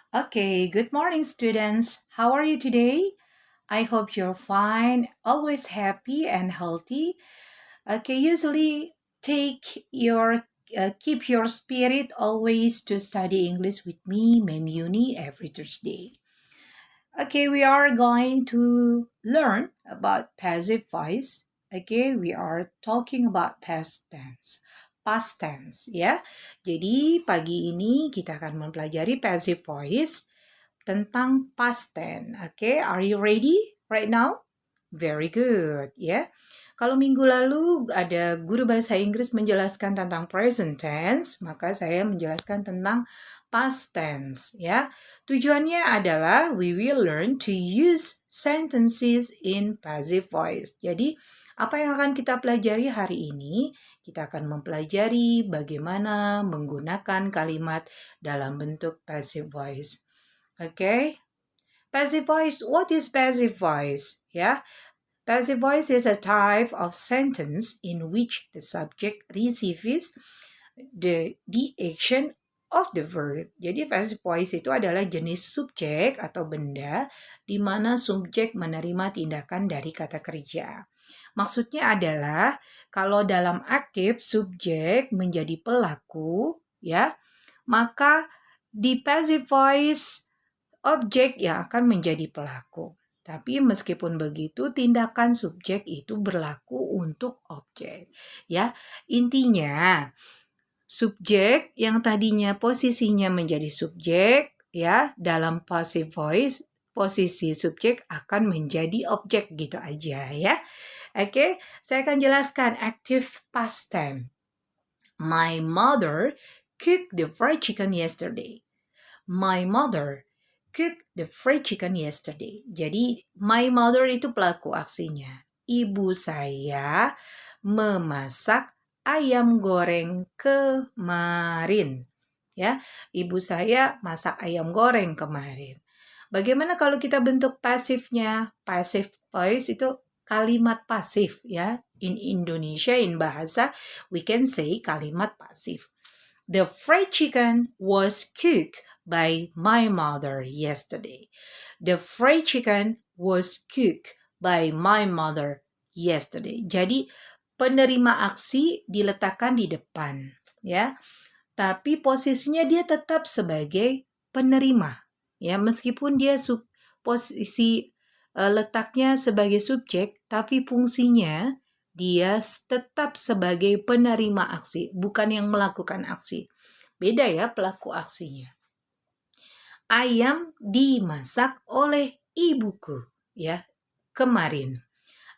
Okay, good morning, students. How are you today? I hope you're fine, always happy and healthy. Okay, usually take your keep your spirit always to study English with me, Mem Uni, every Thursday. Okay, we are going to learn about passive voice. Okay, we are talking about past tense. Past tense ya. Jadi pagi ini kita akan mempelajari passive voice tentang past tense. Okay, are you ready right now? Very good, ya. Kalau minggu lalu ada guru bahasa Inggris menjelaskan tentang present tense, maka saya menjelaskan tentang past tense, ya. Tujuannya adalah we will learn to use sentences in passive voice. Jadi, apa yang akan kita pelajari hari ini? Kita akan mempelajari bagaimana menggunakan kalimat dalam bentuk passive voice. Okay? Passive voice, what is passive voice? Ya, passive voice is a type of sentence in which the subject receives the action of the verb. Jadi passive voice itu adalah jenis subjek atau benda di mana subjek menerima tindakan dari kata kerja. Maksudnya adalah kalau dalam aktif subjek menjadi pelaku, ya, maka di passive voice objek yang akan menjadi pelaku. Tapi meskipun begitu, tindakan subjek itu berlaku untuk objek. Ya, intinya subjek yang tadinya posisinya menjadi subjek, ya, dalam passive voice, posisi subjek akan menjadi objek gitu aja ya. Oke, saya akan jelaskan active past tense. My mother cooked the fried chicken yesterday. My mother cooked the fried chicken yesterday. Jadi, my mother itu pelaku aksinya. Ibu saya memasak ayam goreng kemarin. Ya, ibu saya masak ayam goreng kemarin. Bagaimana kalau kita bentuk pasifnya? Passive voice itu kalimat pasif ya. In Indonesia, in bahasa, we can say kalimat pasif. The fried chicken was cooked by my mother yesterday. The fried chicken was cooked by my mother yesterday. Jadi penerima aksi diletakkan di depan, ya. Tapi posisinya dia tetap sebagai penerima, ya. Meskipun dia posisi letaknya sebagai subjek, tapi fungsinya dia tetap sebagai penerima aksi, bukan yang melakukan aksi. Beda ya pelaku aksinya. Ayam dimasak oleh ibuku, ya, kemarin.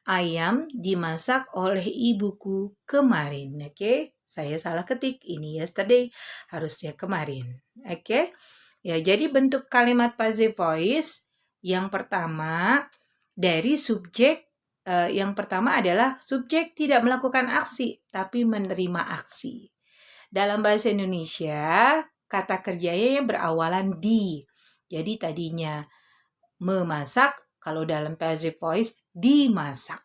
Ayam dimasak oleh ibuku kemarin. Oke, saya salah ketik. Ini yesterday, harusnya kemarin. Oke. Ya, jadi bentuk kalimat passive voice yang pertama dari subjek yang pertama adalah subjek tidak melakukan aksi tapi menerima aksi. Dalam bahasa Indonesia, kata kerjanya berawalan di. Jadi tadinya memasak, kalau dalam passive voice dimasak.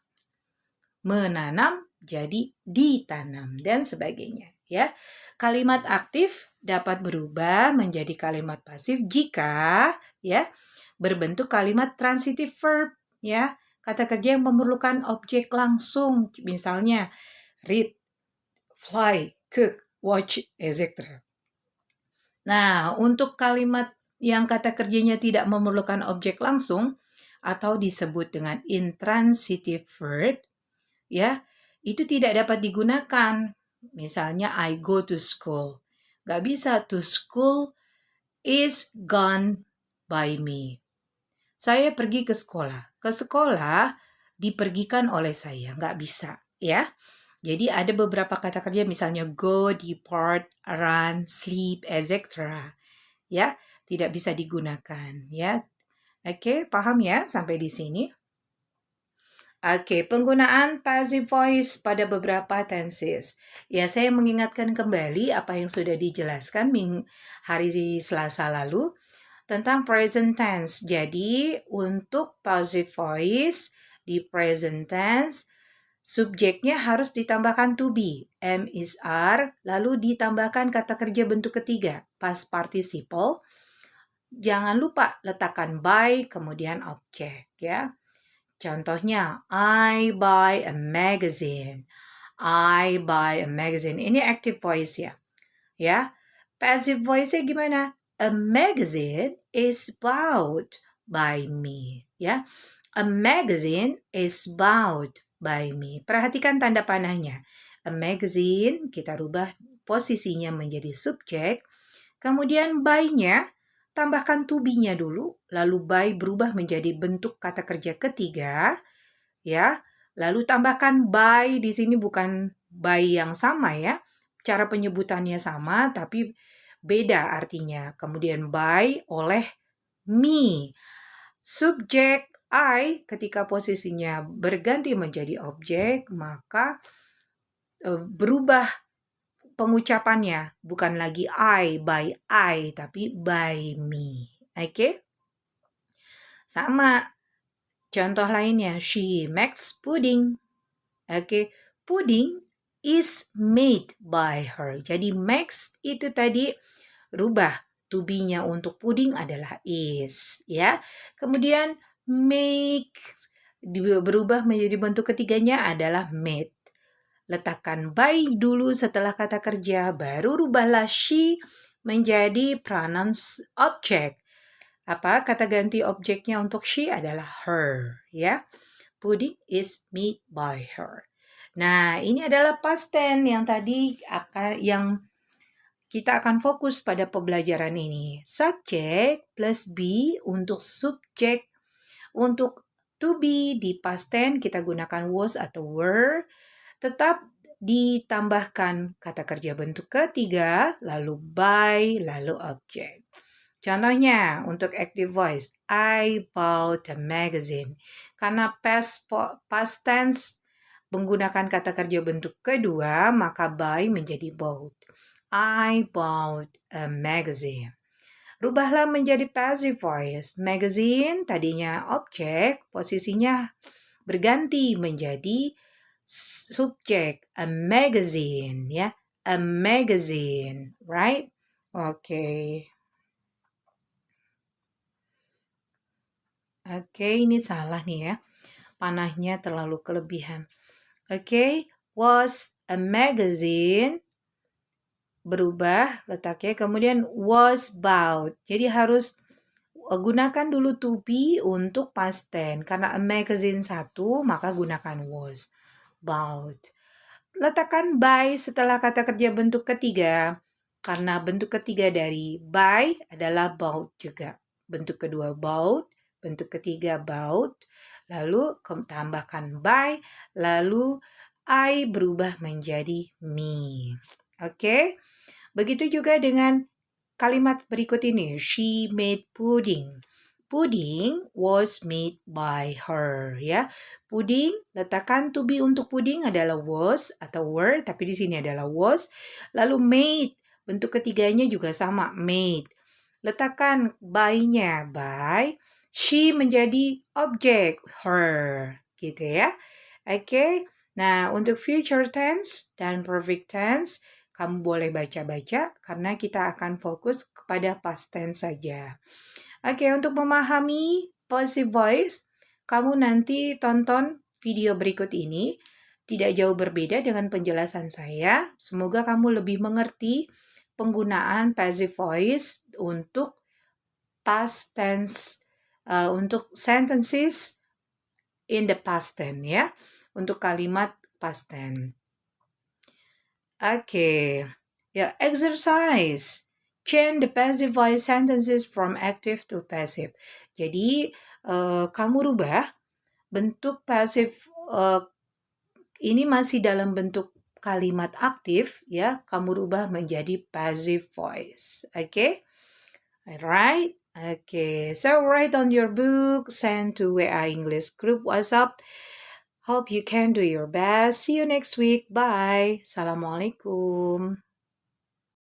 Menanam jadi ditanam dan sebagainya, ya. Kalimat aktif dapat berubah menjadi kalimat pasif jika ya berbentuk kalimat transitive verb, ya. Kata kerja yang memerlukan objek langsung, misalnya read, fly, cook, watch, etc. Nah, untuk kalimat yang kata kerjanya tidak memerlukan objek langsung atau disebut dengan intransitive verb, ya, itu tidak dapat digunakan. Misalnya, I go to school. Gak bisa, to school is gone by me. Saya pergi ke sekolah. Ke sekolah dipergikan oleh saya. Gak bisa, ya. Jadi ada beberapa kata kerja misalnya go, depart, run, sleep, etc. Ya, tidak bisa digunakan, ya. Oke, paham ya sampai di sini? Oke, penggunaan passive voice pada beberapa tenses. Ya, saya mengingatkan kembali apa yang sudah dijelaskan hari Selasa lalu tentang present tense. Jadi, untuk passive voice di present tense, subjeknya harus ditambahkan to be, am is are, lalu ditambahkan kata kerja bentuk ketiga, past participle, jangan lupa letakkan by kemudian objek ya. Contohnya, I buy a magazine. I buy a magazine. Ini active voice ya. Ya. Passive voice-nya gimana? A magazine is bought by me. Ya. A magazine is bought by me. Perhatikan tanda panahnya. A magazine, kita rubah posisinya menjadi subjek. Kemudian by-nya, tambahkan to be-nya dulu. Lalu by berubah menjadi bentuk kata kerja ketiga. Ya. Lalu tambahkan by, di sini bukan by yang sama ya. Cara penyebutannya sama, tapi beda artinya. Kemudian by oleh me. Subjek I ketika posisinya berganti menjadi objek, maka berubah pengucapannya. Bukan lagi by I, tapi by me. Oke? Sama. Contoh lainnya, she makes pudding. Oke, pudding is made by her. Jadi makes itu tadi rubah to be-nya untuk pudding adalah is, ya. Kemudian make berubah menjadi bentuk ketiganya adalah made. Letakkan by dulu setelah kata kerja, baru rubahlah she menjadi pronouns object. Apa kata ganti objeknya untuk she adalah her, ya. Pudding is made by her. Nah, ini adalah past tense yang tadi kita akan fokus pada pembelajaran ini. Subject plus be untuk subjek. Untuk to be di past tense kita gunakan was atau were. Tetap ditambahkan kata kerja bentuk ketiga, lalu by, lalu objek. Contohnya untuk active voice, I bought a magazine. Karena past tense menggunakan kata kerja bentuk kedua, maka by menjadi bought. I bought a magazine. Rubahlah menjadi passive voice. Magazine tadinya objek, posisinya berganti menjadi subjek. A magazine, ya. A magazine, right? Oke. Oke, ini salah nih ya. Panahnya terlalu kelebihan. Oke, was a magazine berubah letaknya, kemudian was bought. Jadi harus gunakan dulu to be untuk past tense. Karena a magazine satu, maka gunakan was bought. Letakkan by setelah kata kerja bentuk ketiga. Karena bentuk ketiga dari by adalah bought juga. Bentuk kedua bought, bentuk ketiga bought, lalu tambahkan by, lalu I berubah menjadi me. Oke? Begitu juga dengan kalimat berikut ini. She made pudding. Pudding was made by her, ya. Pudding, letakkan to be untuk pudding adalah was atau were, tapi di sini adalah was. Lalu made, bentuk ketiganya juga sama, made. Letakkan by-nya, by. She menjadi objek, her, gitu ya. Oke. Nah, untuk future tense dan perfect tense, kamu boleh baca-baca karena kita akan fokus kepada past tense saja. Oke, untuk memahami passive voice, kamu nanti tonton video berikut ini. Tidak jauh berbeda dengan penjelasan saya. Semoga kamu lebih mengerti penggunaan passive voice untuk past tense, untuk sentences in the past tense ya. Untuk kalimat past tense. Oke. Ya, exercise. Change the passive voice sentences from active to passive. Jadi, kamu rubah bentuk passive ini masih dalam bentuk kalimat aktif ya, kamu rubah menjadi passive voice. Oke? Alright? Okay. So write on your book, send to WA English group WhatsApp. Hope you can do your best. See you next week. Bye. Assalamualaikum.